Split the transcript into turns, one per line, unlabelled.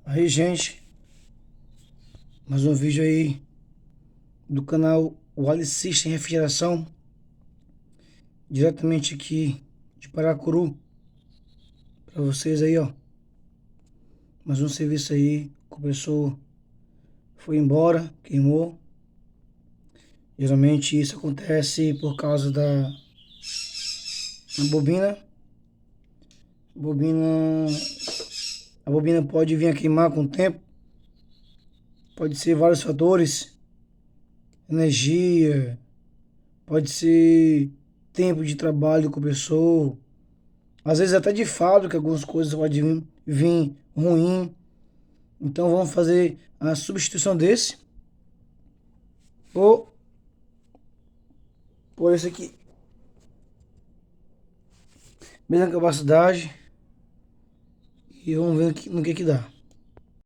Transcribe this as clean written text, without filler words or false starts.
Aí, gente, mais um vídeo aí do canal Wally System Refrigeração, diretamente aqui de Paracuru, para vocês aí, ó. Mais um serviço aí, o compressor foi embora, queimou. Geralmente isso acontece por causa da bobina. Bobina, a bobina pode vir a queimar com o tempo, pode ser vários fatores, energia, pode ser tempo de trabalho do compressor. Às vezes até de fábrica algumas coisas podem vir ruim. Então vamos fazer a substituição desse ou por esse aqui. Mesma capacidade. E vamos ver no que dá.